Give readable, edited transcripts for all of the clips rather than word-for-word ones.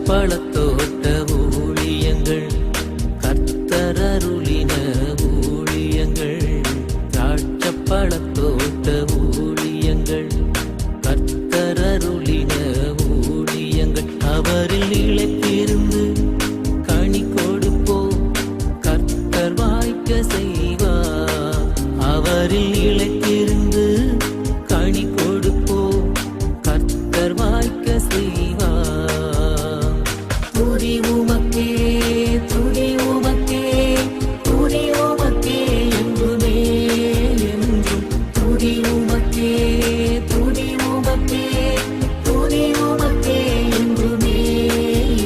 பழத்தோட்ட ஊழியங்கள், கர்த்தரருளின ஊழியங்கள். திராட்சை பழத்தோட்ட ஊழியங்கள், கர்த்தரருளின ஊழியங்கள். அவரில் இழைத்திருந்து கனி கொடுப்போம், கர்த்தர் வாய்க்க செய்வார். அவரில் இழைத்திருந்து கனி கொடுப்போம், கர்த்தர் வாய்க்க செய்வார். துதி உமக்கே, துதி உமக்கே, துதி உமக்கே என்றுமே என்றும். துதி உமக்கே, துதி உமக்கே, துதி உமக்கே என்றுமே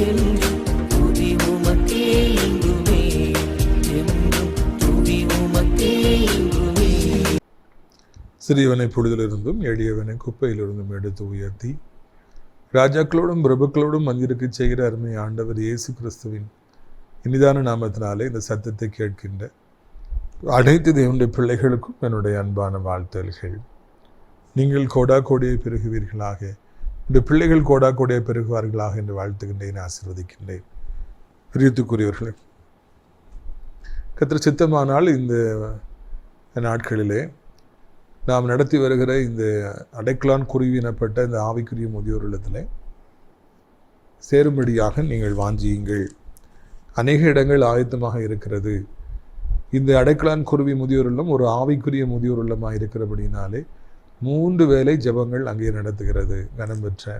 என்றும். துதி உமக்கே என்றுமே என்றும். துதி உமக்கே என்றுமே. சிறியவனை பொழுதிலிருந்தும் எளியவனை குப்பையிலிருந்தும் எடுத்து உயர்த்தி ராஜாக்களோடும் பிரபுக்களோடும் மந்திருக்கு செய்கிற அருமை ஆண்டவர் இயேசு கிறிஸ்துவின் இனிதான நாமத்தினாலே இந்த சத்தத்தை கேட்கின்ற அனைத்து தேவனுடைய பிள்ளைகளுக்கும் என்னுடைய அன்பான வாழ்த்துதல்கள். நீங்கள் கோடா கோடியை பெருகுவீர்களாக, இந்த பிள்ளைகள் கோடா கோடியை பெருகுவார்களாக என்று வாழ்த்துகின்றேன், ஆசீர்வதிக்கின்றேன். பிரியத்துக்குரியவர்களே, கர்த்தர் சித்தமானால் இந்த நாட்களிலே நாம் நடத்தி வருகிற இந்த அடைக்கலான் குருவி எனப்பட்ட இந்த ஆவிக்குரிய முதியோர் இல்லத்தில் சேரும்படியாக நீங்கள் வாஞ்சியுங்கள். அநேக இடங்கள் ஆயத்தமாக இருக்கிறது. இந்த அடைக்கலான் குருவி முதியோர் இல்லம் ஒரு ஆவிக்குரிய முதியோர் இல்லமாக இருக்கிறபடினாலே 3 வேளை ஜெபங்கள் அங்கே நடத்துகிறது. கனம் பெற்ற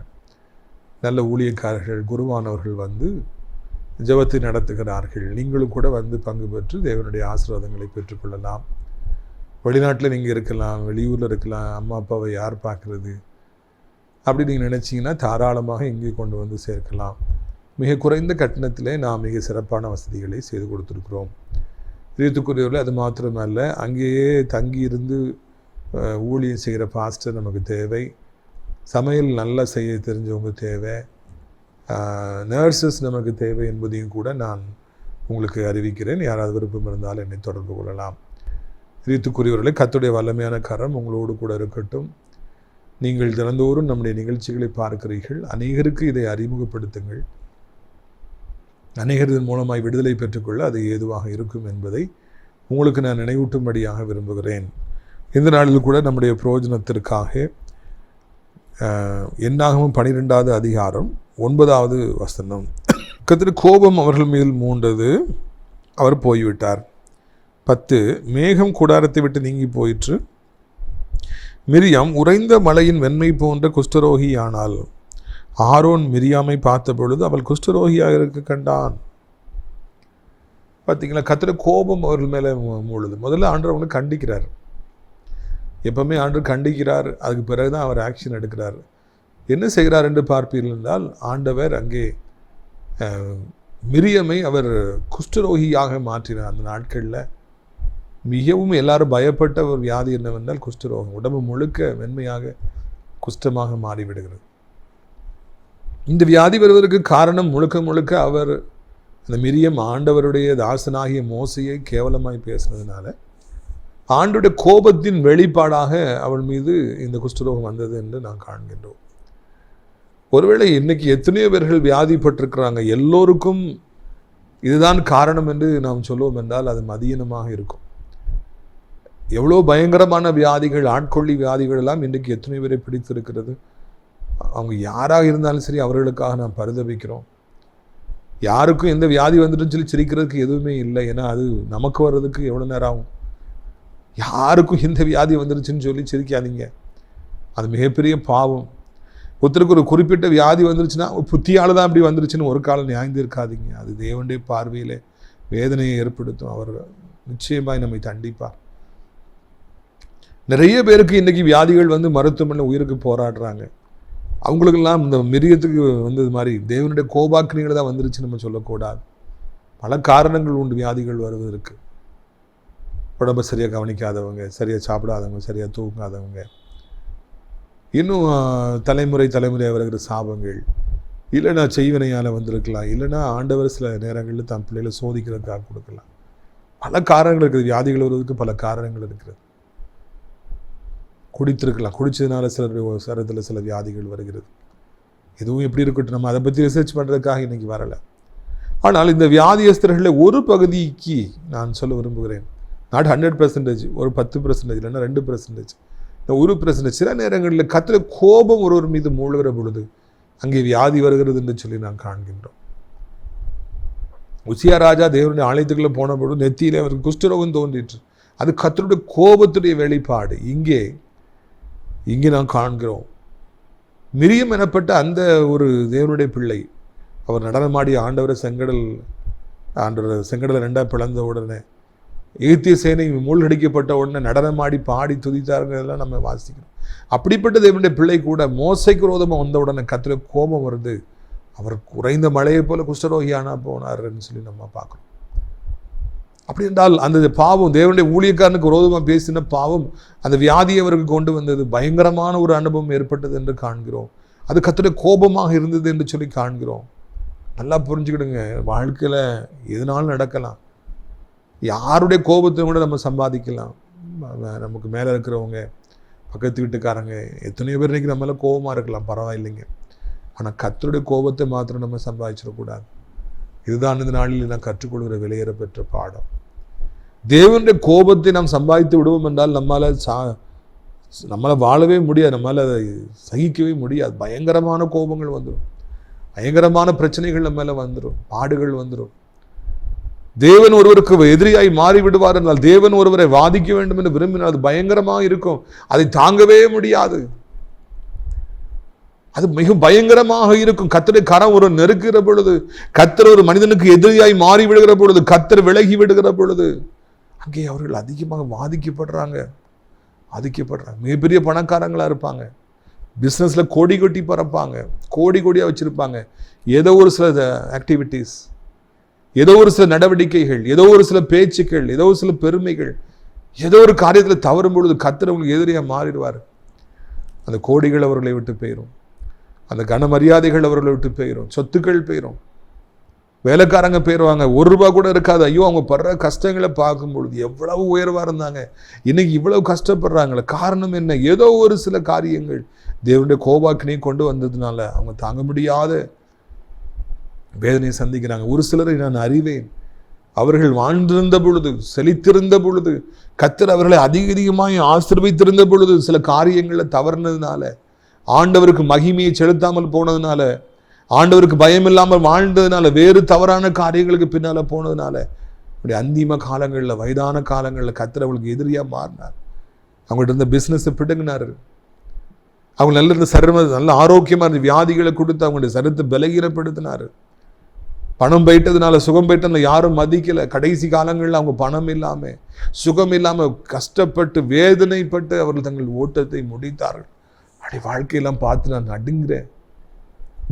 நல்ல ஊழியக்காரர்கள், குருவானவர்கள் வந்து ஜெபத்தை நடத்துகிறார்கள். நீங்களும் கூட வந்து பங்கு பெற்று தேவனுடைய ஆசீர்வாதங்களை பெற்றுக்கொள்ளலாம். வெளிநாட்டில் நீங்கள் இருக்கலாம், வெளியூரில் இருக்கலாம், அம்மா அப்பாவை யார் பார்க்குறது அப்படி நீங்கள் நினச்சிங்கன்னா தாராளமாக இங்கே கொண்டு வந்து சேர்க்கலாம். மிக குறைந்த கட்டணத்திலே நாம் மிக சிறப்பான வசதிகளை செய்து கொடுத்துருக்குறோம். பிரியத்துக்குரியவர்களே, அது மாத்திரமல்ல, அங்கேயே தங்கி இருந்து ஊழியம் செய்கிற பாஸ்டர் நமக்கு தேவை. சமையல் நல்லா செய்ய தெரிஞ்சவங்க தேவை. நர்சஸ் நமக்கு தேவை என்பதையும் கூட நான் உங்களுக்கு அறிவிக்கிறேன். யாராவது விருப்பம் இருந்தால் என்னை தொடர்பு கொள்ளலாம். பிரியத்துக்குரியவர்களே, கர்த்தருடைய வல்லமையான கரம் உங்களோடு கூட இருக்கட்டும். நீங்கள் தினந்தோறும் நம்முடைய நிகழ்ச்சிகளை பார்க்கிறீர்கள். அநேகருக்கு இதை அறிமுகப்படுத்துங்கள். அநேகர் இதன் மூலமாய் விடுதலை பெற்றுக்கொள்ள அது ஏதுவாக இருக்கும் என்பதை உங்களுக்கு நான் நினைவூட்டும்படியாக விரும்புகிறேன். இந்த நாளில் கூட நம்முடைய பிரயோஜனத்திற்காக என்னாகமும் 12வது அதிகாரம் 9வது வசனம். கர்த்தர் கோபம் அவர்கள் மேல் மூண்டது, அவர் போய்விட்டார். 10 மேகம் கூடாரத்தை விட்டு நீங்கி போயிற்று. மிரியாம் உறைந்த மலையின் வெண்மை போன்ற குஷ்டரோகியானாள். ஆரோன் மிரியாமை பார்த்த பொழுது அவள் குஷ்டரோகியாக இருக்க கண்டான். பார்த்தீங்களா, கர்த்தர் கோபம் அவர்கள் மேலே மூழுது. முதல்ல ஆண்டவர் அவங்களை கண்டிக்கிறார். எப்பவுமே ஆண்டவர் கண்டிக்கிறார், அதுக்கு பிறகுதான் அவர் ஆக்ஷன் எடுக்கிறார். என்ன செய்கிறார் என்று பார்ப்பீர்கள் என்றால், ஆண்டவர் அங்கே மிரியமை அவர் குஷ்டரோகியாக மாற்றினார். அந்த நாட்களில் மிகவும் எல்லாரும் பயப்பட்ட ஒரு வியாதி என்னவென்றால் குஷ்டரோகம். உடம்பு முழுக்க வெண்மையாக குஷ்டமாக மாறிவிடுகிறது. இந்த வியாதி வருவதற்கு காரணம் முழுக்க முழுக்க அவர் அந்த மிரியம் ஆண்டவருடைய தாசனாகிய மோசையை கேவலமாய் பேசுனதுனால ஆண்டோடைய கோபத்தின் வெளிப்பாடாக அவள் மீது இந்த குஷ்டரோகம் வந்தது என்று நாம் காண்கின்றோம். ஒருவேளை இன்னைக்கு எத்தனையோ பேர்கள் வியாதிப்பட்டிருக்கிறாங்க. எல்லோருக்கும் இதுதான் காரணம் என்று நாம் சொல்லுவோம் என்றால் அது மதியீனமாக இருக்கும். எவ்வளோ பயங்கரமான வியாதிகள், ஆட்கொள்ளி வியாதிகள் எல்லாம் இன்றைக்கு எத்தனை பேரை பிடித்திருக்கிறது. அவங்க யாராக இருந்தாலும் சரி, அவர்களுக்காக நாம் பரிதபிக்கிறோம். யாருக்கும் எந்த வியாதி வந்துட்டுன்னு சொல்லி சிரிக்கிறதுக்கு எதுவுமே இல்லை. ஏன்னா அது நமக்கு வர்றதுக்கு எவ்வளோ நேரம் ஆகும். யாருக்கும் எந்த வியாதி வந்துருச்சுன்னு சொல்லி சிரிக்காதீங்க. அது மிகப்பெரிய பாவம். ஒருத்தருக்கு ஒரு குறிப்பிட்ட வியாதி வந்துருச்சுன்னா புத்தியால் தான் அப்படி வந்துருச்சுன்னு ஒரு காலம் நியாய்ந்து இருக்காதீங்க. அது தேவனுடைய பார்வையிலே வேதனையை ஏற்படுத்தும். அவர் நிச்சயமாய் நம்மை தண்டிப்பார். நிறைய பேருக்கு இன்றைக்கி வியாதிகள் வந்து மருத்துவமனையில் உயிருக்கு போராடுறாங்க. அவங்களுக்கெல்லாம் இந்த மிரியத்துக்கு வந்தது மாதிரி தேவனுடைய கோபாக்கினிகள் தான் வந்துருச்சு நம்ம சொல்லக்கூடாது. பல காரணங்கள் உண்டு வியாதிகள் வருவதற்கு. உடம்பை சரியாக கவனிக்காதவங்க, சரியாக சாப்பிடாதவங்க, சரியாக தூங்காதவங்க, இன்னும் தலைமுறையாக வருகிற சாபங்கள், இல்லைன்னா செய்வினையால் வந்திருக்கலாம், இல்லைன்னா ஆண்டவர் சில நேரங்களில் தன் பிள்ளைகளை சோதிக்கிறதுக்காக கொடுக்கலாம். பல காரணங்கள் இருக்குது. வியாதிகள் வருவதற்கு பல காரணங்கள் இருக்கிறது. குடித்திருக்கலாம், குடித்ததுனால சிலருடைய சரத்தில் சில வியாதிகள் வருகிறது. எதுவும் எப்படி இருக்கட்டும், நம்ம அதை பற்றி ரிசர்ச் பண்ணுறதுக்காக இன்றைக்கி வரலை. ஆனால் இந்த வியாதியஸ்தர்களில் ஒரு பகுதிக்கு நான் சொல்ல விரும்புகிறேன், நாட் 100%, ஒரு 10% இல்லைன்னா 2%, இந்த 1% சில நேரங்களில் கர்த்தருடைய கோபம் ஒருவர் மீது மூழ்கிற பொழுது அங்கே வியாதி வருகிறது என்று சொல்லி நான் காண்கின்றோம். உசியா ராஜா தேவனுடைய ஆலயத்துக்குள்ளே போன பொழுது நெத்தியிலே அவருக்கு குஷ்டரோகம் தோன்றிற்று. அது கர்த்தருடைய கோபத்துடைய வெளிப்பாடு. இங்கே நான் காண்கிறோம். மிரியம் எனப்பட்ட அந்த ஒரு தேவனுடைய பிள்ளை, அவர் நடனமாடி ஆண்டவரை செங்கடலை 2 பிளந்த உடனே, எகிப்திய சேனை மூழ்கடிக்கப்பட்ட உடனே நடனமாடி பாடி துதித்தார்கள் நம்ம வாசிக்கிறோம். அப்படிப்பட்ட தேவனுடைய பிள்ளை கூட மோசைக்கு விரோதமாக வந்த உடனே கர்த்தருடைய கோபம் வருது. அவர் குறைந்த மழையை போல குஷ்டரோகியானா போனார்ன்னு சொல்லி நம்ம பார்க்குறோம். அப்படி என்றால் அந்த பாவம், தேவனுடைய ஊழியக்காரனுக்கு விரோதமாக பேசின பாவம் அந்த வியாதியை அவருக்கு கொண்டு வந்தது. பயங்கரமான ஒரு அனுபவம் ஏற்பட்டது என்று காண்கிறோம். அது கர்த்தருடைய கோபமாக இருந்தது என்று சொல்லி காண்கிறோம். நல்லா புரிஞ்சுக்கிடுங்க, வாழ்க்கையில் எதுனாலும் நடக்கலாம். யாருடைய கோபத்தை கூட நம்ம சம்பாதிக்கலாம். நமக்கு மேலே இருக்கிறவங்க, பக்கத்து வீட்டுக்காரங்க, எத்தனையோ பேர் இன்றைக்கி நம்மளால கோபமாக இருக்கலாம், பரவாயில்லைங்க. ஆனால் கர்த்தருடைய கோபத்தை மாத்திரம் நம்ம சம்பாதிச்சிடக்கூடாது. இதுதான் இந்த நாளில் நான் கற்றுக்கொள்கிற விலையேற பெற்ற பாடம். தேவனுடைய கோபத்தை நாம் சம்பாதித்து விடுவோம் என்றால் நம்மளால் வாழவே முடியாது, நம்மளால் அதை சகிக்கவே முடியாது. பயங்கரமான கோபங்கள் வந்துடும், பயங்கரமான பிரச்சனைகள் நம்ம மேலே வந்துடும், பாடுகள் வந்துடும். தேவன் ஒருவருக்கு எதிரியாய் மாறிவிடுவார் என்றால், தேவன் ஒருவரை வாதிக்க வேண்டும் என்று விரும்பினால் அது பயங்கரமாக இருக்கும். அதை தாங்கவே முடியாது. அது மிக பயங்கரமாக இருக்கும். கர்த்தருடைய கரம் ஒரு நெருக்கிற பொழுது, கர்த்தர் ஒரு மனிதனுக்கு எதிரியாய் மாறி விடுகிற பொழுது, கர்த்தர் விலகி விடுகிற பொழுது, அங்கே அவர்கள் அதிகமாக பாதிக்கப்படுறாங்க. மிகப்பெரிய பணக்காரங்களா இருப்பாங்க, பிஸ்னஸ்ல கோடி கொட்டி பறப்பாங்க, கோடியா வச்சிருப்பாங்க. ஏதோ ஒரு சில ஆக்டிவிட்டீஸ், ஏதோ ஒரு சில நடவடிக்கைகள், ஏதோ ஒரு சில பேச்சுக்கள், ஏதோ ஒரு சில பெருமைகள், ஏதோ ஒரு காரியத்தில் தவறும் பொழுது கர்த்தர் அவங்களுக்கு எதிரியாக மாறிடுவார். அந்த கோடிகள் அவர்களை விட்டு போயிடும், அந்த கன மரியாதைகள் அவர்களை விட்டு போயிடும், சொத்துக்கள் போயிடும், வேலைக்காரங்க போயிடுவாங்க, ₹1 கூட இருக்காது. ஐயோ, அவங்க படுற கஷ்டங்களை பார்க்கும் பொழுது எவ்வளவு உயர்வாக இருந்தாங்க, இன்னைக்கு இவ்வளவு கஷ்டப்படுறாங்களே. காரணம் என்ன? ஏதோ ஒரு சில காரியங்கள் தேவனுடைய கோபாக்கினை கொண்டு வந்ததுனால அவங்க தாங்க முடியாத வேதனையை சந்திக்கிறாங்க. ஒரு சிலரை நான் அறிவேன், அவர்கள் வாழ்ந்திருந்த பொழுது, செழித்திருந்த பொழுது, கர்த்தர் அவர்களை அதிகமாய் ஆசீர்வதித்திருந்த பொழுது, சில காரியங்களை தவறுனதுனால, ஆண்டவருக்கு மகிமையை செலுத்தாமல் போனதுனால, ஆண்டவருக்கு பயம் இல்லாமல் வாழ்ந்ததுனால, வேறு தவறான காரியங்களுக்கு பின்னால போனதுனால, அப்படி அந்திம காலங்களில், வயதான காலங்களில் கர்த்தர் அவங்களுக்கு எதிரியாக மாறினார். அவங்கள்ட்ட இருந்த பிஸ்னஸை பிடுங்கினார். அவங்க நல்ல ஆரோக்கியமாக இருந்த வியாதிகளை கொடுத்து அவங்களுடைய சரீரத்தை பலகீனப்படுத்தினார். பணம் போயிட்டதுனால, சுகம் போயிட்டதுனால யாரும் மதிக்கலை. கடைசி காலங்களில் அவங்க பணம் இல்லாமல், சுகம் இல்லாமல், கஷ்டப்பட்டு வேதனைப்பட்டு அவர்கள் தங்கள் ஓட்டத்தை முடித்தார்கள். அப்படி வாழ்க்கையெல்லாம் பார்த்து நான் நடுங்கிறேன்.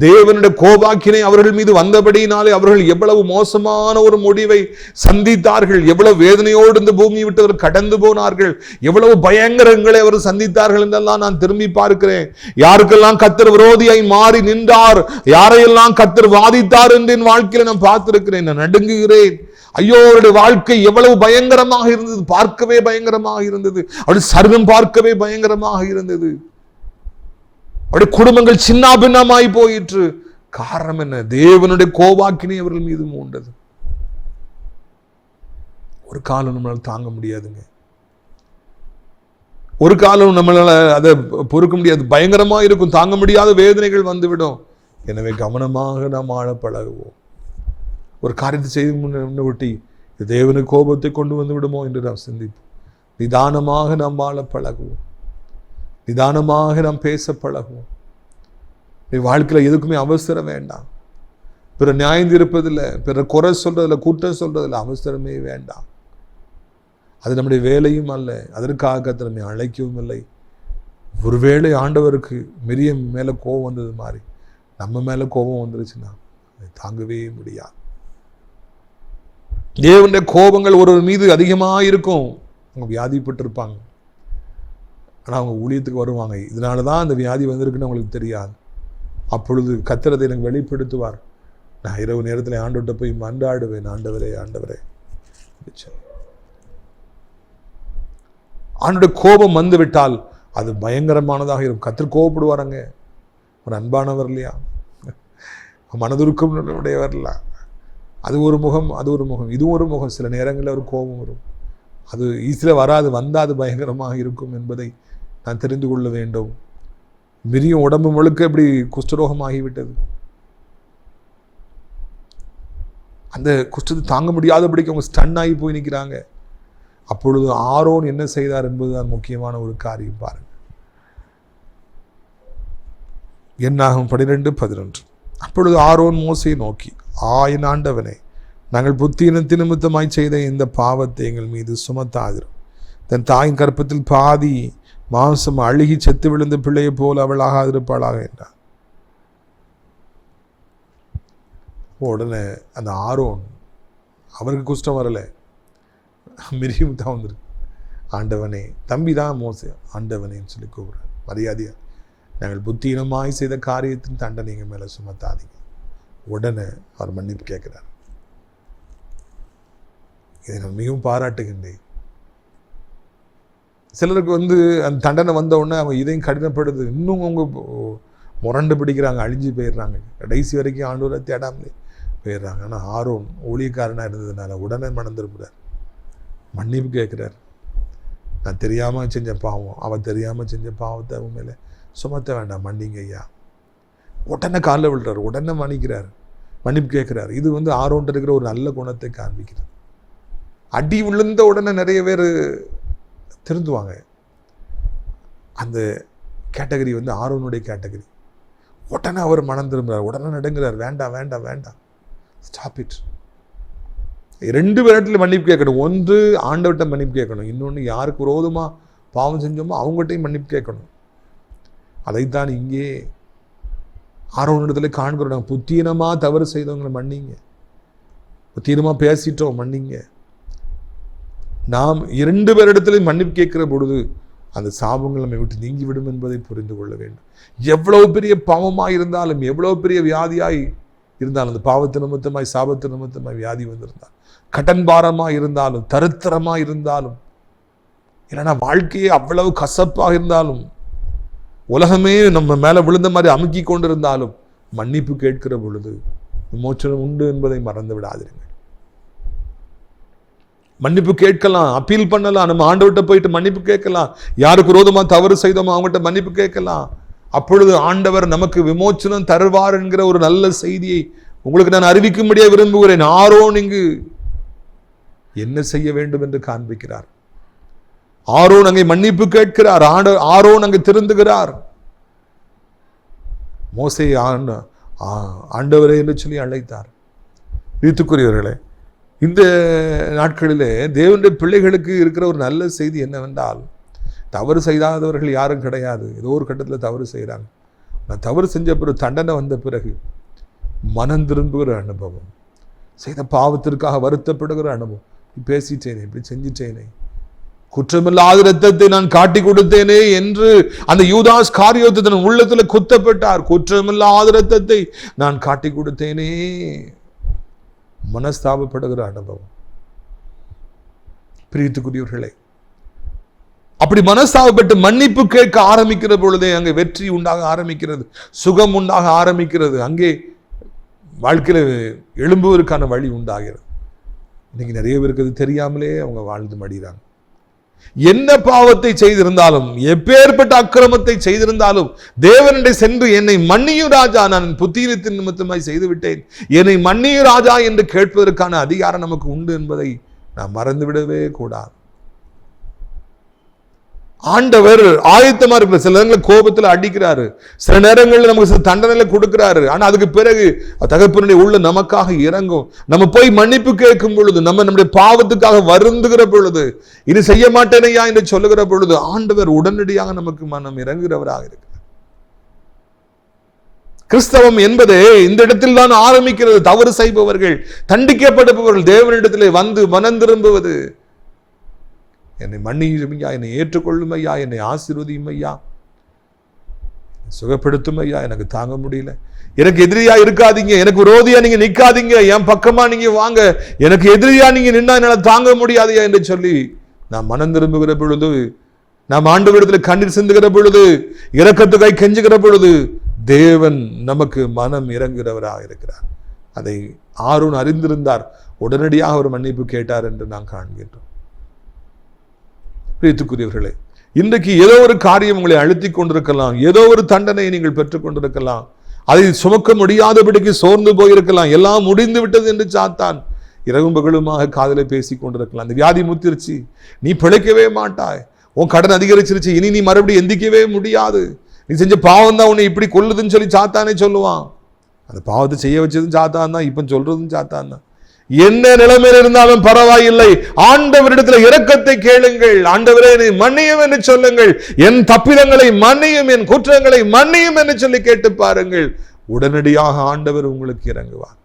தேவனுடைய கோபாக்கினை அவர்கள் மீது வந்தபடியினாலே அவர்கள் எவ்வளவு மோசமான ஒரு முடிவை சந்தித்தார்கள், எவ்வளவு வேதனையோடு இந்த பூமியை விட்டு அவர் கடந்து போனார்கள், எவ்வளவு பயங்கரங்களை அவர் சந்தித்தார்கள் என்றெல்லாம் நான் திரும்பி பார்க்கிறேன். யாருக்கெல்லாம் கர்த்தர் விரோதியாய் மாறி நின்றார், யாரையெல்லாம் கர்த்தர் வாதித்தார் என்று என் வாழ்க்கையில நான் பார்த்திருக்கிறேன். நான் நடுங்குகிறேன். ஐயோ, அவருடைய வாழ்க்கை எவ்வளவு பயங்கரமாக இருந்தது, பார்க்கவே பயங்கரமாக இருந்தது. அவருடைய சர்வம் பார்க்கவே பயங்கரமாக இருந்தது. அவருடைய குடும்பங்கள் சின்ன பின்னமாய் போயிற்று. காரணம் என்ன? தேவனுடைய கோபாக்கினை அவர்கள் மீது மூண்டது. ஒரு காலம் நம்மளால் தாங்க முடியாதுங்க, ஒரு காலம் நம்மளால அதை பொறுக்க முடியாது. பயங்கரமா இருக்கும், தாங்க முடியாத வேதனைகள் வந்துவிடும். எனவே கவனமாக நாம் ஆள பழகுவோம். ஒரு காரியத்தை செய்து முன்னொட்டி தேவனுக்கு கோபத்தை கொண்டு வந்து விடுமோ என்று நாம் சிந்திப்போம். நிதானமாக நாம் வாழ பழகுவோம், நிதானமாக நாம் பேச பழகுவோம். வாழ்க்கையில் எதுக்குமே அவசரம் வேண்டாம். பிற நியாயம் இருப்பதில்லை, பிற குறை சொல்றதில்லை, குற்றம் சொல்றதில்லை, அவசரமே வேண்டாம். அது நம்முடைய வேலையும் அல்ல, அதற்காக நம்மை அழைக்கவும் இல்லை. ஒருவேளை ஆண்டவருக்கு மிரியம் மேலே கோபம் வந்தது மாதிரி நம்ம மேலே கோபம் வந்துருச்சுன்னா அதை தாங்கவே முடியாது. தேவனுடைய கோபங்கள் ஒருவர் மீது அதிகமாக இருக்கும். அவங்க வியாதிப்பட்டு இருப்பாங்க, ஆனால் அவங்க ஊழியத்துக்கு வருவாங்க. இதனால தான் அந்த வியாதி வந்திருக்குன்னு அவங்களுக்கு தெரியாது. அப்பொழுது கர்த்தர் எனக்கு வெளிப்படுத்துவார். நான் இரவு நேரத்தில் ஆண்டவர்கிட்ட போய் மன்றாடுவேன், ஆண்டவரே ஆண்டவரே. ஆண்டோட கோபம் வந்து விட்டால் அது பயங்கரமானதாக இருக்கும். கர்த்தர் கோபப்படுவாருங்க, ஒரு அன்பானவர் இல்லையா? மனதுருக்கம் உடையவர்லாம். அது ஒரு முகம், அது ஒரு முகம், இது ஒரு முகம். சில நேரங்களில் ஒரு கோபம் வரும். அது ஈஸியில் வராது, வந்தால் அது பயங்கரமாக இருக்கும் என்பதை நான் தெரிந்து கொள்ள வேண்டும். மிரியும் உடம்பு முழுக்க இப்படி குஷ்டரோகமாகிவிட்டது. அந்த குஷ்டத்தை தாங்க முடியாதபடிக்கு அவங்க ஸ்டன் ஆகி போய் நிற்கிறாங்க. அப்பொழுது ஆரோன் என்ன செய்தார் என்பதுதான் முக்கியமான ஒரு காரியம். பாருங்க, என்னாகும் 12:11. அப்பொழுது ஆரோன் மோசையை நோக்கி, என் ஆண்டவனே, நாங்கள் புத்தியினத்தின் நிமித்தமாய் செய்த இந்த பாவத்தை எங்கள் மீது சுமத்தாதிரும். தன் தாயின் கற்பத்தில் பாதி மாம்சம் அழுகி செத்து விழுந்த பிள்ளையை போல அவள் ஆகாதிருப்பாளாக என்றார். உடனே அந்த ஆரோன், அவருக்கு குஷ்டம் வரலை, மிரியும் தான் வந்துருக்கு. ஆண்டவனே, தம்பி தான் மோசே, ஆண்டவனேன்னு சொல்லி கூப்பிடுறார் மரியாதையா. நாங்கள் புத்தியினமாய் செய்த காரியத்தின் தண்டனை எங்கள் மேலே சுமத்தாதீங்க. உடனே அவர் மன்னிப்பு கேட்கிறார். இதை நான் மிகவும் பாராட்டுகின்றேன். சிலருக்கு அந்த தண்டனை வந்த உடனே அவங்க இதையும் கடினப்படுது, இன்னும் அவங்க முரண்டு பிடிக்கிறாங்க, அழிஞ்சு போயிடுறாங்க, கடைசி வரைக்கும் ஆண்டவரை தேடாமலே போயிடுறாங்க. ஆனால் ஆரோன் ஊழியக்காரனாக இருந்ததுனால உடனே மனம் திரும்புகிறார், மன்னிப்பு கேட்குறார். நான் தெரியாமல் செஞ்ச பாவம், அவன் தெரியாமல் செஞ்ச பாவத்தை அவன் மேலே சுமத்த வேண்டாம், மன்னிங்க ஐயா. உடனே காலில் விழுறார், உடனே மன்னிக்கிறார், மன்னிப்பு கேட்குறார். இது ஆரோன்ட்டு இருக்கிற ஒரு நல்ல குணத்தை காண்பிக்கிறது. அடி விழுந்த உடனே நிறைய பேர் திருந்துவாங்க. அந்த கேட்டகரி ஆரோனுடைய கேட்டகரி. உடனே அவர் மனம் திரும்புகிறார், உடனே நடுங்கிறார், வேண்டாம் வேண்டாம் வேண்டாம், ஸ்டாப் இட். 2 பேரிடத்துல மன்னிப்பு கேட்கணும். ஒன்று ஆண்டவர்கிட்ட மன்னிப்பு கேட்கணும், இன்னொன்று யாருக்கு விரோதமாக பாவம் செஞ்சோமோ அவங்ககிட்டையும் மன்னிப்பு கேட்கணும். அதைத்தான் இங்கே ஆரோனிடத்துல காண்கிறோம். நாங்கள் புத்தீனமாக தவறு செய்தவங்களை மன்னிங்க, புத்தீனமாக பேசிட்டோம் மன்னிங்க. நாம் 2 பேரிடத்திலையும் மன்னிப்பு கேட்கிற பொழுது அந்த சாபங்கள் நம்மை விட்டு நீங்கிவிடும் என்பதை புரிந்து கொள்ள வேண்டும். எவ்வளவு பெரிய பாவமாக இருந்தாலும், எவ்வளவு பெரிய வியாதியாய் இருந்தாலும், அந்த பாவத்து நிமித்தமாய் சாபத்து நிமித்தமாய் வியாதி வந்திருந்தால், கடன் பாரமாக இருந்தாலும், தரித்திரமாக இருந்தாலும், இல்லைன்னா வாழ்க்கையே அவ்வளவு கசப்பாக இருந்தாலும், உலகமே நம்ம மேலே விழுந்த மாதிரி அமுக்கி கொண்டிருந்தாலும், மன்னிப்பு கேட்கிற பொழுது விமோச்சனம் உண்டு என்பதை மறந்து விடாதீர்கள். மன்னிப்பு கேட்கலாம், அப்பீல் பண்ணலாம், நம்ம ஆண்டவர்கிட்ட போயிட்டு மன்னிப்பு கேட்கலாம். யாருக்கு விரோதமாக தவறு செய்தோமோ அவங்ககிட்ட மன்னிப்பு கேட்கலாம். அப்பொழுது ஆண்டவர் நமக்கு விமோச்சனம் தருவார் என்கிற ஒரு நல்ல செய்தியை உங்களுக்கு நான் அறிவிக்கும்படியே விரும்புகிறேன். ஆரோன் இங்கு என்ன செய்ய வேண்டும் என்று காண்பிக்கிறார். ஆரோன் அங்கே மன்னிப்பு கேட்கிறார், ஆரோன் அங்கே திருந்துகிறார். மோசே ஆண்டவரே என்று சொல்லி அழைத்தார். வீட்டுக்குரியவர்களே, இந்த நாட்களிலே தேவனுடைய பிள்ளைகளுக்கு இருக்கிற ஒரு நல்ல செய்தி என்னவென்றால், தவறு செய்யாதவர்கள் யாரும் கிடையாது. ஏதோ ஒரு கட்டத்தில் தவறு செய்கிறாங்க. நான் தவறு செஞ்ச பிறகு, தண்டனை வந்த பிறகு மனம் திரும்புகிற அனுபவம், செய்த பாவத்திற்காக வருத்தப்படுகிற அனுபவம். பேசிட்டேனே, இப்படி செஞ்சிட்டேனே, குற்றமில்லாத இரத்தத்தை நான் காட்டி கொடுத்தேனே என்று அந்த யூதாஸ் காரியோத்து தன் உள்ளத்தில் குத்தப்பட்டார். குற்றமில்லாத இரத்தத்தை நான் காட்டி கொடுத்தேனே, மனஸ்தாபப்படுகிற அனுபவம். பிரியத்துக்குரியவர்களே, அப்படி மனஸ்தாபப்பட்டு மன்னிப்பு கேட்க ஆரம்பிக்கிற பொழுதே அங்கே வெற்றி உண்டாக ஆரம்பிக்கிறது, சுகம் உண்டாக ஆரம்பிக்கிறது, அங்கே வாழ்க்கையில் எழும்புவதற்கான வழி உண்டாகிறது. இன்னைக்கு நிறைய பேருக்கு அது தெரியாமலே அவங்க வாழ்ந்து மடிகிறாங்க. என்ன பாவத்தை செய்திருந்தாலும், எப்பேற்பட்ட அக்கிரமத்தை செய்திருந்தாலும், தேவனிடை சென்று என்னை மன்னியும் ராஜா, நான் புத்தீனத்தின் நிமித்தமாய் செய்து விட்டேன், என்னை மன்னியும் ராஜா என்று கேட்பதற்கான அதிகாரம் நமக்கு உண்டு என்பதை நாம் மறந்துவிடவே கூடாது. ஆண்டவர் ஆயத்தமா இருக்கிற, சில நேரங்களில் கோபத்தில் அடிக்கிறாரு, சில நேரங்களில் நமக்கு சில தண்டனை கொடுக்கிறாரு. ஆனா அதுக்கு பிறகு தகப்பனுடைய உள்ள நமக்காக இறங்கும். நம்ம போய் மன்னிப்பு கேட்கும் பொழுது, நம்முடைய பாவத்துக்காக வருந்துகிற பொழுது, இது செய்ய மாட்டேனையா என்று சொல்லுகிற பொழுது, ஆண்டவர் உடனடியாக நமக்கு மனம் இறங்குகிறவராக இருக்கிறார். கிறிஸ்தவம் என்பதே இந்த இடத்தில் தான் ஆரம்பிக்கிறது. தவறு செய்பவர்கள், தண்டிக்கப்படுபவர்கள் தேவனிடத்திலே வந்து மனம் திரும்புவது, என்னை மன்னியும் ஐயா, என்னை ஏற்றுக்கொள்ளும் ஐயா, என்னை ஆசீர்வதியும் ஐயா, சுகப்படுத்தும் ஐயா, எனக்கு தாங்க முடியல, எனக்கு எதிரியா இருக்காதீங்க, எனக்கு விரோதியா நீங்க நிற்காதீங்க, என் பக்கமா நீங்க வாங்க, எனக்கு எதிரியா நீங்க நின்னா என்னால் தாங்க முடியாதையா என்று சொல்லி நாம் மனம் திரும்புகிற பொழுது, நாம் ஆண்டவரிடத்தில் கண்ணீர் சிந்துகிற பொழுது, இரக்கத்துக்காய் கெஞ்சுகிற பொழுது, தேவன் நமக்கு மனம் இறங்குகிறவராக இருக்கிறார். அதை ஆரோன் அறிந்திருந்தார், உடனடியாக ஒரு மன்னிப்பு கேட்டார் என்று நாம் காண்கின்றோம். பிரியத்துக்குரியவர்களே, இன்றைக்கு ஏதோ ஒரு காரியம் உங்களை அழுத்தி கொண்டிருக்கலாம், ஏதோ ஒரு தண்டனையை நீங்கள் பெற்றுக் கொண்டிருக்கலாம், அதை சுமக்க முடியாதபடிக்கு சோர்ந்து போயிருக்கலாம், எல்லாம் முடிந்து விட்டது என்று சாத்தான் இரவும் பகலுமாக காதலை பேசி கொண்டிருக்கலாம். அந்த வியாதி முத்திருச்சு, நீ பிழைக்கவே மாட்டாய், உன் கடன் அதிகரிச்சிருச்சு, இனி நீ மறுபடியும் எந்திக்கவே முடியாது, நீ செஞ்ச பாவம் தான் உன்னை இப்படி கொல்லுதுன்னு சொல்லி சாத்தானே சொல்லுவான். அந்த பாவத்தை செய்ய வச்சதும் சாத்தான் தான், இப்ப சொல்றதும் சாத்தான் தான். என்ன நிலைமையில் இருந்தாலும் பரவாயில்லை, ஆண்டவரிடத்தில் இரக்கத்தை கேளுங்கள். ஆண்டவரே என்னை மன்னியும் என்று சொல்லுங்கள், என் தப்பிதங்களை மன்னியும், என் குற்றங்களை மன்னியும் என்று சொல்லி கேட்டு பாருங்கள். உடனடியாக ஆண்டவர் உங்களுக்கு இறங்குவார்.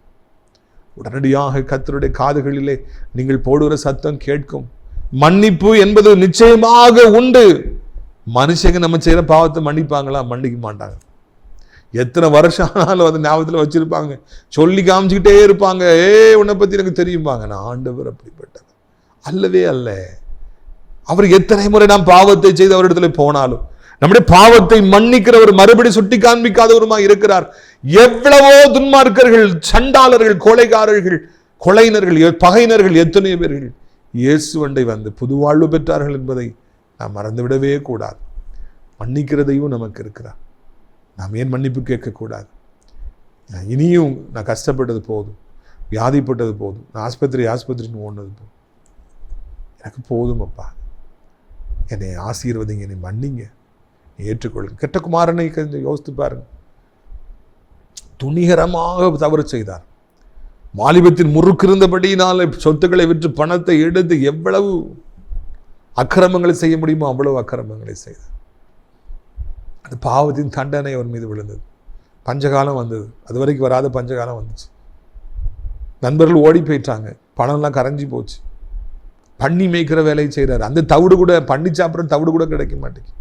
உடனடியாக கர்த்தருடைய காதுகளிலே நீங்கள் போடுகிற சத்தம் கேட்கும். மன்னிப்பு என்பது நிச்சயமாக உண்டு. மனுஷங்க நம்ம செய்யற பாவத்தை மன்னிப்பாங்களா? மன்னிக்க மாட்டாங்க. எத்தனை வருஷம் ஆனாலும் அதை ஞாபகத்தில் வச்சிருப்பாங்க, சொல்லி காமிச்சுக்கிட்டே இருப்பாங்க, உன்னை பத்தி எனக்கு தெரியுமாங்க. நான் ஆண்டவர் அப்படிப்பட்டவர் அல்லவே அல்ல. அவர் எத்தனை முறை நாம் பாவத்தை செய்து அவரிடத்துல போனாலும் நம்முடைய பாவத்தை மன்னிக்கிறவர், மறுபடி சுட்டி காண்பிக்காதவருமா இருக்கிறார். எவ்வளவோ துன்மார்க்கர்கள், சண்டாளர்கள், கொலைகாரர்கள், கொலையினர்கள், பகையினர்கள் எத்தனை பேர்கள் இயேசுவண்டை வந்து புது வாழ்வு பெற்றார்கள் என்பதை நாம் மறந்துவிடவே கூடாது. மன்னிக்கிறதையும் நமக்கு இருக்கிறார். நாம் ஏன் மன்னிப்பு கேட்கக்கூடாது? இனியும் நான் கஷ்டப்பட்டது போதும், வியாதிப்பட்டது போதும், நான் ஆஸ்பத்திரின்னு ஓடுனது போதும், எனக்கு போதும் அப்பா, என்னை ஆசீர்வதிங்க, என்னை மன்னிங்க, ஏற்றுக்கொள்ளுங்க. கெட்ட குமாரனை கொஞ்சம் யோசித்து பாருங்க. துணிகரமாக தவறு செய்தார். வாலிபத்தின் முறுக்கு இருந்தபடியினால சொத்துக்களை விற்று பணத்தை எடுத்து எவ்வளவு அக்கிரமங்களை செய்ய முடியுமோ அவ்வளவு அக்கிரமங்களை செய்தார். அந்த பாவத்தின் தண்டனை அவர் மீது விழுந்தது. பஞ்சகாலம் வந்தது, அது வரைக்கும் வராத பஞ்சகாலம் வந்துச்சு. நண்பர்கள் ஓடி போயிட்டாங்க, பணம்லாம் கரைஞ்சி போச்சு. பண்ணி மேய்க்கிற வேலையை செய்கிறார். அந்த தவிடு கூட, பண்ணி சாப்பிட்ற தவிடு கூட கிடைக்க மாட்டேங்குது.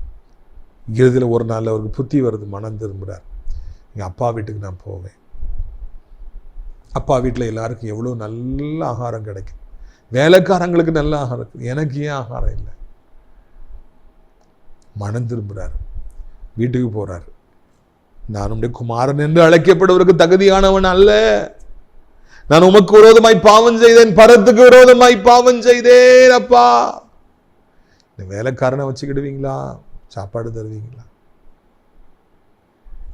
இறுதியில் ஒரு நாள் அவருக்கு புத்தி வருது, மனம் திரும்புகிறார். எங்கள் அப்பா வீட்டுக்கு நான் போவேன், அப்பா வீட்டில் எல்லாருக்கும் எவ்வளோ நல்ல ஆகாரம் கிடைக்கும், வேலைக்காரங்களுக்கு நல்ல ஆகாரம், எனக்கு ஏன் ஆகாரம் இல்லை? மனம் திரும்புகிறார், வீட்டுக்கு போறார். நான் உம்முடைய குமாரன் என்று அழைக்கப்படுவதற்கு தகுதியானவன் அல்ல, நான் உமக்கு விரோதமாய் பாவம் செய்தேன், பரத்துக்கு விரோதமாய் பாவம் செய்தேன் அப்பா. இந்த வேலைக்காரனை வச்சுக்கிடுவீங்களா? சாப்பாடு தருவீங்களா?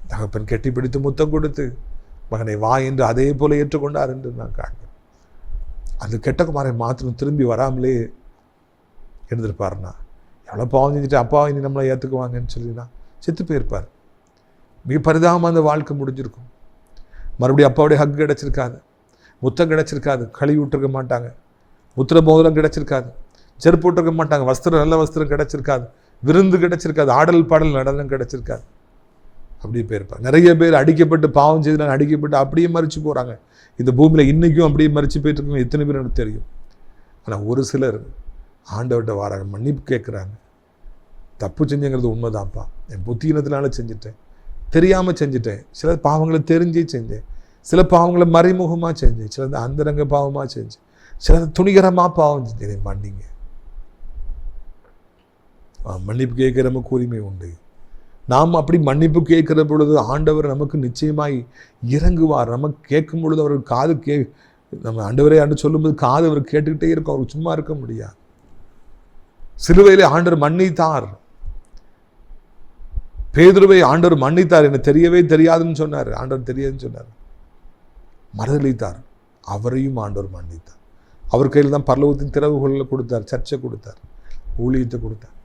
தகப்பன் கெட்டி பிடித்து முத்தம் கொடுத்து மகனை வா என்று அதே போல ஏற்றுக்கொண்டார் என்று நான் காண்கிறேன். அந்த கெட்ட குமாரன் மாத்திரம் திரும்பி வராமலே இருந்திருப்பாருன்னா, எவ்வளோ பாவம் செஞ்சுட்டு அப்பா இனி நம்மளை ஏற்றுக்குவாங்கன்னு சொல்லினா செத்து போயிருப்பார். மிக பரிதாபமாக அந்த வாழ்க்கை முடிஞ்சிருக்கும். மறுபடியும் அப்பாவுடைய ஹக் கிடச்சிருக்காது, முத்தம் கிடச்சிருக்காது, கழுவி விட்டுருக்க மாட்டாங்க, முத்திர மோதிரம் கிடச்சிருக்காது, செருப்பு விட்டுருக்க மாட்டாங்க, வஸ்திரம் நல்ல வஸ்திரம் கிடச்சிருக்காது, விருந்து கிடச்சிருக்காது, ஆடல் பாடல் நடனம் கிடச்சிருக்காது. அப்படியே போயிருப்பாங்க. நிறைய பேர் அடிக்கப்பட்டு பாவம் செய்து அடிக்கப்பட்டு அப்படியே மறிச்சு போகிறாங்க. இந்த பூமியில் இன்றைக்கும் அப்படியே மறிச்சு போயிட்டு இருக்கவங்க எத்தனை பேர் எனக்கு தெரியும். ஆனால் ஒரு சிலர் ஆண்டவர்கிட்ட வராங்க, மன்னிப்பு கேட்குறாங்க. தப்பு செஞ்சங்கிறது உண்மைதான்ப்பா, என் புத்தியினத்தினால செஞ்சுட்டேன், தெரியாமல் செஞ்சுட்டேன், சில பாவங்களை தெரிஞ்சே செஞ்சேன், சில பாவங்களை மறைமுகமாக செஞ்சேன், சில அந்தரங்க பாவமாக செஞ்சேன், சில துணிகரமாக பாவம் செஞ்சேன், மன்னிங்க. மன்னிப்பு கேட்கிற நமக்கு உரிமை உண்டு. நாம் அப்படி மன்னிப்பு கேட்கிற பொழுது ஆண்டவர் நமக்கு நிச்சயமாய் இறங்குவார். நமக்கு கேட்கும் பொழுது அவர்கள் காது நம்ம ஆண்டவரே ஆண்டு சொல்லும்போது காது அவர் கேட்டுக்கிட்டே இருக்கும், அவருக்கு சும்மா இருக்க முடியாது. சிலுவையிலே ஆண்டவர் மன்னித்தார், பேதுருவை ஆண்டவர் மன்னித்தார். என்ன தெரியவே தெரியாதுன்னு சொன்னார், ஆண்டவர் தெரியாதுன்னு சொன்னார், மறுதளித்தார், அவரையும் ஆண்டவர் மன்னித்தார். அவர் கையில் தான் பரலோகத்தின் திறவுகோலை கொடுத்தார், சர்ச்சை கொடுத்தார், ஊழியத்தை கொடுத்தார்.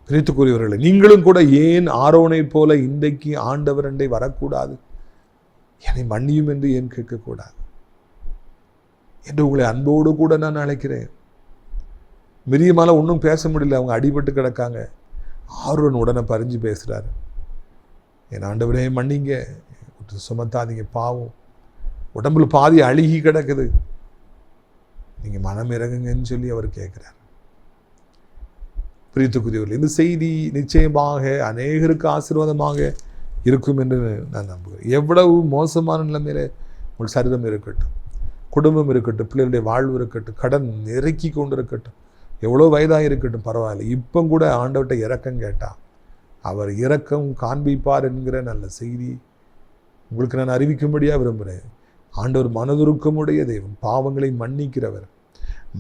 பிரித்துக்குரியவர்களே, நீங்களும் கூட ஏன் ஆரோனை போல இன்றைக்கு ஆண்டவர் அண்டை வரக்கூடாது? என்னை மன்னியும் என்று ஏன் கேட்கக்கூடாது என்று உங்களை அன்போடு கூட நான் அழைக்கிறேன். மிரியமால ஒன்றும் பேச முடியல, அவங்க அடிபட்டு கிடக்காங்க. ஆரோன் உடனே பறிஞ்சு பேசுகிறாரு, என் ஆண்டவரே மன்னிங்க, சுமத்தாதீங்க, பாவம் உடம்புல பாதி அழுகி கிடக்குது, நீங்கள் மனம் இறங்குங்கன்னு சொல்லி அவர் கேட்குறார். பிரியத்துக்குரியவர்கள், இந்த செய்தி நிச்சயமாக அநேகருக்கு ஆசீர்வாதமாக இருக்கும் என்று நான் நம்புகிறேன். எவ்வளவு மோசமான நிலைமையில உங்கள் சரீரம் இருக்கட்டும், குடும்பம் இருக்கட்டும், பிள்ளைகளுடைய வாழ்வு இருக்கட்டும், கடன் நெருக்கி கொண்டு இருக்கட்டும், எவ்வளோ வயதாக இருக்கட்டும், பரவாயில்ல, இப்போ கூட ஆண்டவர்கிட்ட இறக்கம் கேட்டால் அவர் இரக்கம் காண்பிப்பார் என்கிற நல்ல செய்தி உங்களுக்கு நான் அறிவிக்கும்படியாக விரும்புகிறேன். ஆண்டவர் மனதுருக்கமுடைய தெய்வம், பாவங்களை மன்னிக்கிறவர்,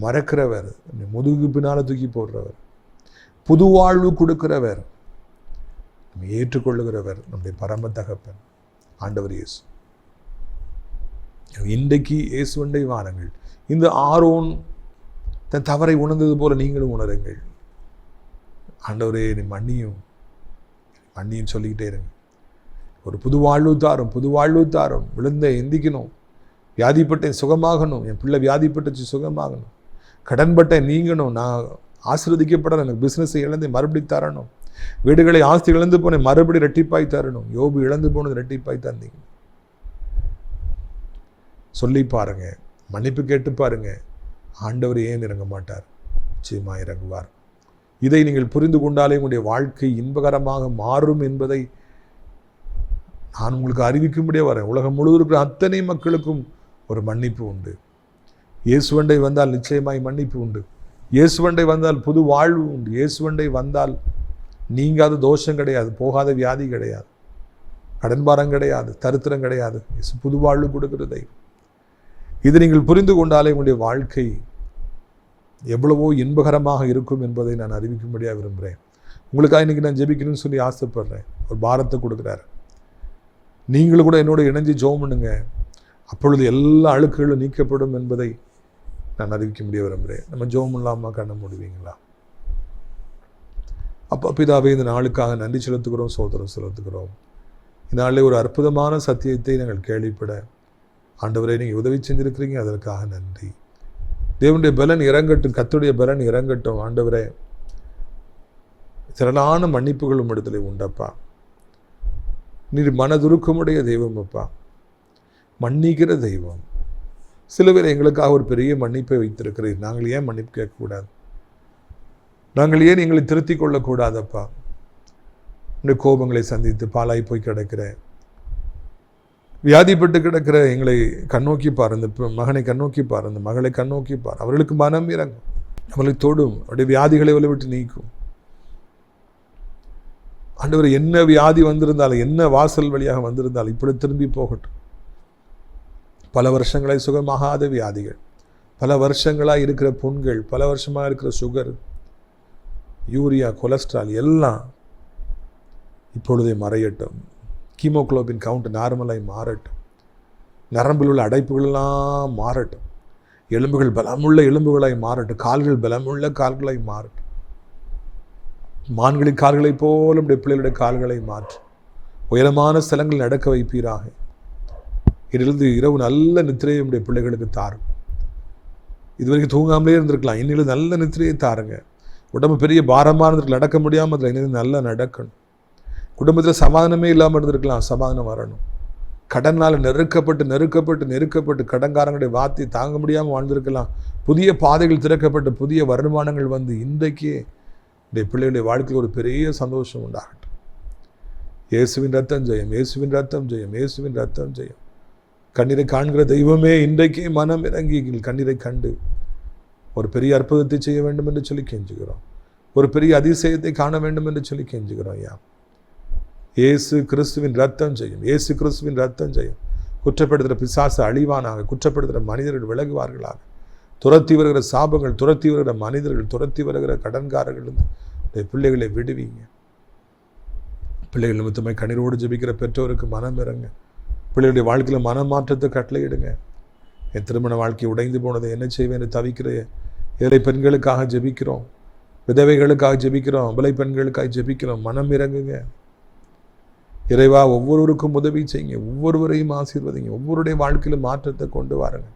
மறக்கிறவர், முதுகு பின்னால் தூக்கி போடுறவர், புது வாழ்வு கொடுக்கிறவர், நம்ம ஏற்றுக்கொள்ளுகிறவர் நம்முடைய பரம தகப்பன் ஆண்டவர் இயேசு. இன்றைக்கு இயேசுவண்டை வாருங்கள். இந்த ஆரோன் தன் தவறை உணர்ந்தது போல நீங்களும் உணருங்கள். ஆண்டவரே நீ மன்னியும் சொல்லிக்கிட்டே இருங்க. ஒரு புது வாழ்வு தாரும், புது வாழ்வு தாரும். விழுந்த எந்திக்கணும், வியாதிப்பட்டேன் சுகமாகணும், என் பிள்ளை வியாதிப்பட்டுச்சு சுகமாகணும், கடன்பட்டேன் நீங்கணும், நான் ஆசீர்வதிக்கப்பட எனக்கு பிஸ்னஸை இழந்து மறுபடி தரணும், வீடுகளை ஆஸ்தி இழந்து போனேன் மறுபடி ரெட்டிப்பாய் தரணும், யோபு இழந்து போனது ரெட்டிப்பாய் தந்தீங்க சொல்லி பாருங்க, மன்னிப்பு கேட்டு பாருங்க. ஆண்டவர் ஏன் இறங்க மாட்டார்? நிச்சயமா இறங்குவார். இதை நீங்கள் புரிந்து கொண்டாலே உங்களுடைய வாழ்க்கை இன்பகரமாக மாறும் என்பதை நான் உங்களுக்கு அறிவிக்கும்படியே வரேன். உலகம் முழுவதும் இருக்கிற அத்தனை மக்களுக்கும் ஒரு மன்னிப்பு உண்டு. இயேசுவண்டை வந்தால் நிச்சயமாய் மன்னிப்பு உண்டு. இயேசுவண்டை வந்தால் புது வாழ்வு உண்டு. இயேசுவண்டை வந்தால் நீங்காத தோஷம் கிடையாது, போகாத வியாதி கிடையாது, கடன்பாரம் கிடையாது, தரித்திரம் கிடையாது. புது வாழ்வு கொடுக்கிறதை இது நீங்கள் புரிந்து கொண்டாலே உங்களுடைய வாழ்க்கை எவ்வளவோ இன்பகரமாக இருக்கும் என்பதை நான் அறிவிக்கும்படியாக விரும்புகிறேன். உங்களுக்காக இன்றைக்கி நான் ஜெபிக்கணும்னு சொல்லி ஆசைப்படுறேன். ஒரு பாரத்தை கொடுக்குறாரு. நீங்களும் கூட என்னோட இணைஞ்சு ஜெபம் பண்ணுங்க. அப்பொழுது எல்லா அழுக்குகளும் நீக்கப்படும் என்பதை நான் அறிவிக்க முடிய விரும்புகிறேன். நம்ம ஜெபம் இல்லாமல் கண்ண முடிவீங்களா? அப்போ பிதாவே, இந்த நாளுக்காக நன்றி செலுத்துகிறோம், சோதரம் செலுத்துகிறோம். இந்நாளில் ஒரு அற்புதமான சத்தியத்தை நாங்கள் கேள்விப்பட ஆண்டவரை நீங்கள் உதவி செஞ்சிருக்கிறீங்க, அதற்காக நன்றி. தேவனுடைய பலன் இறங்கட்டும், கர்த்தருடைய பலன் இறங்கட்டும். ஆண்டவரே, திரளான மன்னிப்புகள் உம்மிடத்தில் உண்டப்பா. நீர் மனதுருக்கமுடைய தெய்வம் அப்பா, மன்னிக்கிற தெய்வம். சில பேர் எங்களுக்காக ஒரு பெரிய மன்னிப்பை வைத்திருக்கிறீர். நாங்கள் ஏன் மன்னிப்பு கேட்கக்கூடாது? நாங்கள் ஏன் எங்களை திருத்திக் கொள்ளக்கூடாதப்பா? உடைய கோபங்களை சந்தித்து பாலாய் போய் கிடக்கிற, வியாதிப்பட்டு கிடக்கிற எங்களை கண்ணோக்கி பார், இந்த மகனை கண்ணோக்கி பார், இந்த மகளை கண்ணோக்கி பார். அவர்களுக்கு மனம் இறங்கும், அவர்களை தொடும், அவருடைய வியாதிகளை விட்டு நீக்கும். ஆண்டவர், என்ன வியாதி வந்திருந்தாலும், என்ன வாசல் வழியாக வந்திருந்தாலும் இப்படி திரும்பி போகட்டும். பல வருஷங்களை சுகமாகாத வியாதிகள், பல வருஷங்களாக இருக்கிற புண்கள், பல வருஷமாக இருக்கிற சுகர், யூரியா, கொலஸ்ட்ரால் எல்லாம் இப்பொழுதே மறையட்டும். ஹீமோகுளோபின் கவுண்ட் நார்மலாக மாறட்டும். நரம்பில் உள்ள அடைப்புகளெல்லாம் மாறட்டும். எலும்புகள் பலமுள்ள எலும்புகளாய் மாறட்டும். கால்கள் பலமுள்ள கால்களாய் மாறட்டும். மான்களின் கால்களை போல நம்முடைய பிள்ளைகளுடைய கால்களை மாற்றும். உயரமான ஸ்தலங்கள் நடக்க வைப்பீராக. இதிலிருந்து இரவு நல்ல நித்திரையை நம்முடைய பிள்ளைகளுக்கு தாரும். இதுவரைக்கும் தூங்காமலே இருந்திருக்கலாம், இன்னிலும் நல்ல நித்திரையை தாருங்க. உடம்பு பெரிய பாரமாக இருந்திருக்கலாம், நடக்க முடியாமல் இன்னும் நல்லா நடக்கணும். குடும்பத்தில் சமாதானமே இல்லாமல் இருந்திருக்கலாம், சமாதானம் வரணும். கடனால் நெருக்கப்பட்டு கடன்காரங்களுடைய வார்த்தை தாங்க முடியாமல் வாழ்ந்திருக்கலாம். புதிய பாதைகள் திறக்கப்பட்டு புதிய வருமானங்கள் வந்து இன்றைக்கே இந்த பிள்ளைகளுடைய வாழ்க்கையில் ஒரு பெரிய சந்தோஷம் உண்டாகட்டும். இயேசுவின் ரத்தம் ஜெயம், இயேசுவின் ரத்தம் ஜெயம், இயேசுவின் ரத்தம் ஜெயம். கண்ணீரை காண்கிற தெய்வமே, இன்றைக்கே மனம் இறங்கி கண்ணீரை கண்டு ஒரு பெரிய அற்புதத்தை செய்ய வேண்டும் என்று சொல்லி கெஞ்சுகிறோம். ஒரு பெரிய அதிசயத்தை காண வேண்டும் என்று சொல்லி கெஞ்சுகிறோம். ஐயா, இயேசு கிறிஸ்துவின் ரத்தம் செய்யும், இயேசு கிறிஸ்துவின் ரத்தம் செய்யும். குற்றப்படுத்துகிற பிசாசு அழிவானாக, குற்றப்படுத்துகிற மனிதர்கள் விலகுவார்களாக. துரத்தி வருகிற சாபங்கள், துரத்தி வருகிற மனிதர்கள், துரத்தி வருகிற கடன்காரர்கள் பிள்ளைகளை விடுவீங்க. பிள்ளைகள் நிமித்தமாய் கண்ணீரோடு ஜெபிக்கிற பெற்றோருக்கு மனம் இறங்க. பிள்ளைகளுடைய வாழ்க்கையில் மனமாற்றத்தை கட்டளையிடுங்க. என் திருமண வாழ்க்கை உடைந்து போனதை என்ன செய்வேன் என்று தவிக்கிற ஏழை பெண்களுக்காக ஜெபிக்கிறோம், விதவைகளுக்காக ஜெபிக்கிறோம், அபலை பெண்களுக்காக ஜெபிக்கிறோம். மனம் இறங்குங்க இறைவா. ஒவ்வொருவருக்கும் உதவி செய்யுங்க, ஒவ்வொருவரையும் ஆசீர்வதிங்க, ஒவ்வொருடைய வாழ்க்கையிலும் மாற்றத்தை கொண்டு வாருங்க.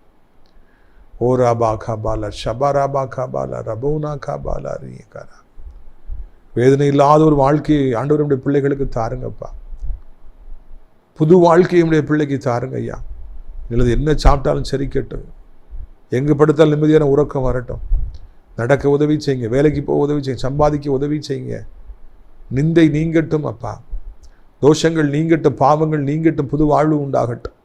ஓ ராபா காபாலா ஷபா ராபா காபாலா ரபோனா காபாலா ரீகாரா. வேதனை இல்லாத ஒரு வாழ்க்கையை ஆண்டவருடைய பிள்ளைகளுக்கு தாருங்கப்பா. புது வாழ்க்கையை உடைய பிள்ளைக்கு தாருங்க ஐயா. இல்லது என்ன சாப்பிட்டாலும் சரி கேட்டும், எங்கே படுத்தாலும் நிம்மதியான உறக்கம் வரட்டும். நடக்க உதவி செய்யுங்க, வேலைக்கு போக உதவி செய்யுங்க, சம்பாதிக்க உதவி செய்யுங்க. நிந்தை நீங்கட்டும் அப்பா, தோஷங்கள் நீங்கட்டும், பாவங்கள் நீங்கட்டும், புது வாழ்வு உண்டாகட்டும்.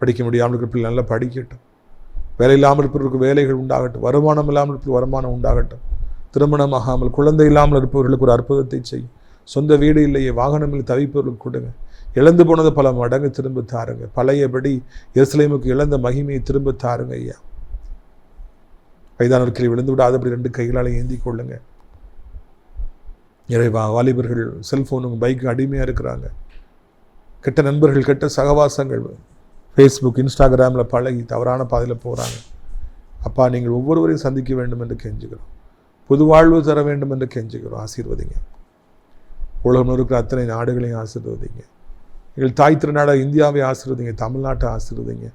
படிக்க முடியாமல் இருக்கிற பிள்ளை நல்லா படிக்கட்டும், வேலை இல்லாமல் இருப்பவருக்கு வேலைகள் உண்டாகட்டும், வருமானம் இல்லாமல் இருப்பது வருமானம் உண்டாகட்டும், திருமணமாகாமல் குழந்தை இல்லாமல் இருப்பவர்களுக்கு ஒரு அற்புதத்தை செய்யும். சொந்த வீடு இல்லையே, வாகனங்களில் தவிப்பவர்களுக்கு கொடுங்க. இழந்து போனதை பல மடங்கு திரும்ப தாருங்க. பழையபடி எருசலேமுக்கு இழந்த மகிமையை திரும்ப தாருங்க ஐயா. வயதானவர்களை விழுந்து விடாதபடி 2 கைகளால் ஏந்தி கொள்ளுங்க இறைவா. வாலிபர்கள் செல்ஃபோனும் பைக்கு அடிமையாக இருக்கிறாங்க. கெட்ட நண்பர்கள், கெட்ட சகவாசங்கள், ஃபேஸ்புக், இன்ஸ்டாகிராமில் பழகி தவறான பாதையில் போகிறாங்க. அப்பா, நீங்கள் ஒவ்வொருவரையும் சந்திக்க வேண்டும் என்று கெஞ்சுகிறோம். புது வாழ்வு தர வேண்டும் என்று கெஞ்சுகிறோம். ஆசீர்வதிங்க. உலகம் இருக்கிற அத்தனை நாடுகளையும் ஆசீர்வதிங்க. எங்கள் தாய் திருநாடாக இந்தியாவை ஆசீர்வதிங்க. தமிழ்நாட்டை ஆசீர்வதிங்க.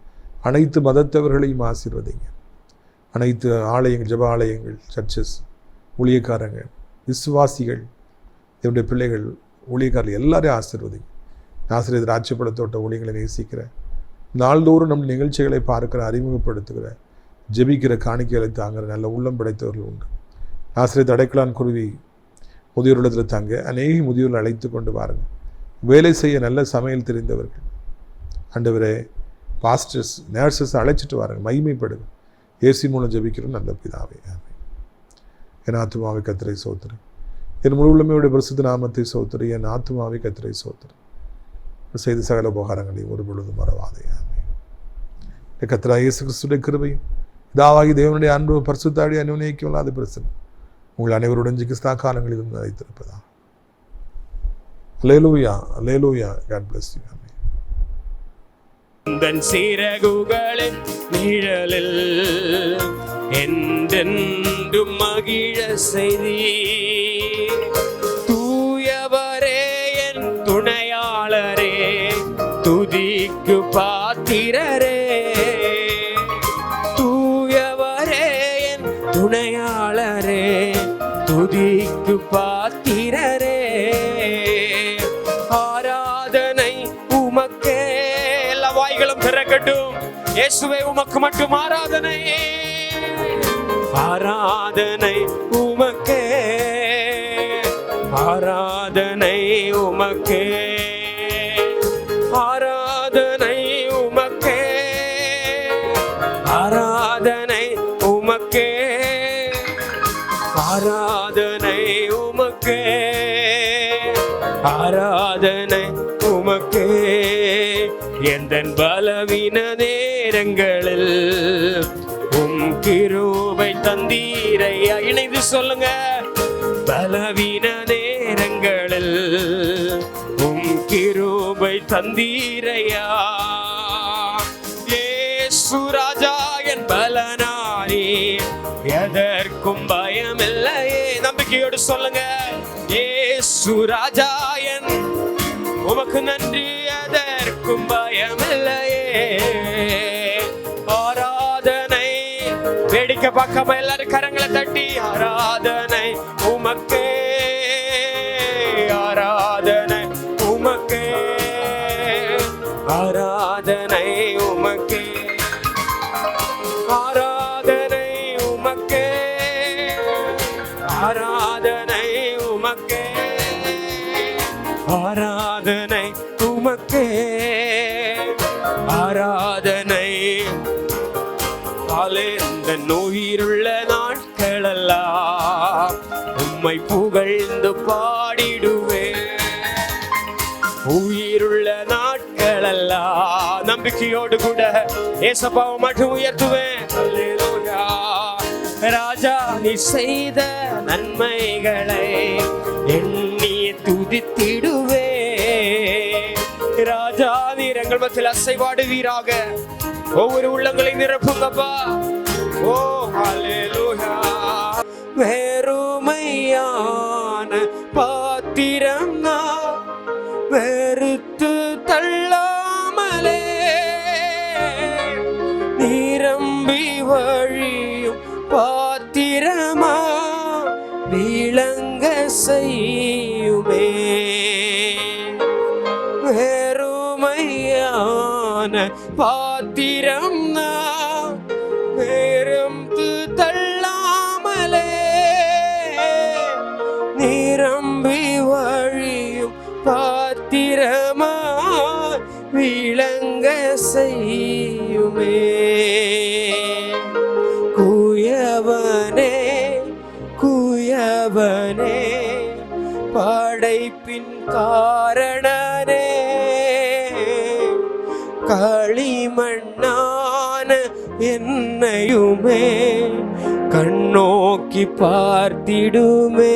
அனைத்து மதத்தவர்களையும் ஆசீர்வதிங்க. அனைத்து ஆலயங்கள், ஜெப ஆலயங்கள், சர்ச்சஸ், ஊழியக்காரங்க, விசுவாசிகள், என்னுடைய பிள்ளைகள், ஊழியக்காரர்கள் எல்லாரையும் ஆசீர்வதிங்க. ஆசிரியர் ஆட்சிப்படத்தோட்ட ஊழியர்களை நேசிக்கிற, நாள்தோறும் நம் நிகழ்ச்சிகளை பார்க்கிற, அறிமுகப்படுத்துகிற, ஜெபிக்கிற, காணிக்கைகளை தாங்கிற நல்ல உள்ளம் படைத்தவர்கள் உண்டு. ஆசிரியர் அடைக்கலான் குருவி முதியோரிடத்தில் தங்க அநேக முதியோர்கள் அழைத்து கொண்டு வாருங்க. வேலை செய்ய நல்ல சமையல் தெரிந்தவர்கள், ஆண்டவரே, பாஸ்டர்ஸ், நர்சஸ் அழைச்சிட்டு வாருங்க. மகிமைப்படுங்க. ஏசி மூலம் ஜெபிக்கிறோம் நல்ல பிதாவே. என் ஆத்துமாவை கர்த்தரை சோத்திரு. என் முழு உள்ளமையுடைய பரிசுத்த நாமத்தை சோத்திரு. என் ஆத்துமாவை கர்த்தரை சோத்திரு. செய்த சகல உபகாரங்களையும் ஒரு பொழுதும் மறவாதே. கர்த்தராகிய இயேசு கிறிஸ்துவின் கிருபையும் பிதாவாகிய தேவனுடைய அன்பு பரிசுத்தாடி அனுநயிக்கும் இல்லாத பிரச்சனை உங்கள் அனைவருடன் கிறிஸ்தா காலங்களிலும் நிலைத்திருப்பதா. அல்லேலூயா, அல்லேலூயா. God bless you. உந்தன் சிறகுகளின் நிழலில் என்றென்றும் மகிழ செய்தி. தூயவரே என் துணையாளரே, துதிக்கு பாத்திரரே. தூயவரே என் துணையாளரே, துதிக்கு பாத்திரரே. ஆராதனை உமக்கே. எல்லா வாய்களும் திறக்கட்டும். இயேசுவே உமக்கு மட்டும் ஆராதனை. ஆராதனை உமக்கே, ஆராதனை உமக்கே, ஆராதனை உமக்கே, ஆராதனை உமக்கே, ஆராதனை உமக்கே, ஆராதனை உமக்கே. எந்தன் பலவீன நேரங்களில் கிருபை தந்தீரையா. இணைந்து சொல்லுங்க. பலவீன நேரங்களில் கிருபை தந்தீரையா. இயேசு ராஜா என் பலனாரி, எதற்கும் பயமில்லையே. நம்பிக்கையோடு சொல்லுங்க. இயேசு ராஜா என், உமக்கு நன்றி, எதற்கும் பயமில்லையே. ஆராதனை வேடிக்கை பார்க்காம எல்லாரும் கரங்களை தட்டி ஆராதனை உமக்கே, ஆராதனை உமக்கே, ஆராதனை உமக்கே, ஆராதனை உமக்கே, ஆராதனை உமக்கே, ஆராதனை உமக்கே, ஆராதனை. இந்த நோயிருள்ள நாட்களெல்லாம் உம்மை புகழ்ந்து பாடிடுவேன். உயிருள்ள நாட்களெல்லாம் நம்பிக்கையோடு கூட ஏசப்பாவை மட்டும் உயர்த்துவேன். அல்லேலூயா. ராஜா நீ செய்த நன்மைகளை எண்ணி துதித்திடுவே. ராஜா நீர் எங்கள் மத்தியில் அசைவாடுவீராக. ஒவ்வொரு உள்ளங்களை நிரப்புங்கப்பா. ஓ ஹல்லேலூயா. வெறுமையான பாத்திரம் நான் வெறுத்து தள்ளாமலே, நிரம்பி வழியும் பாத்திரமா விளங்க செய்யுமே. வெறுமையான பாத்திரம் நான் வெறுத்து தள்ளாமலே, நிரம்பி வழியும் பாத்திரமா விளங்க செய்யுமே. குயவனே குய காரணனே களிமண்ணான என்னையுமே கண்ணோக்கி பார்த்திடுமே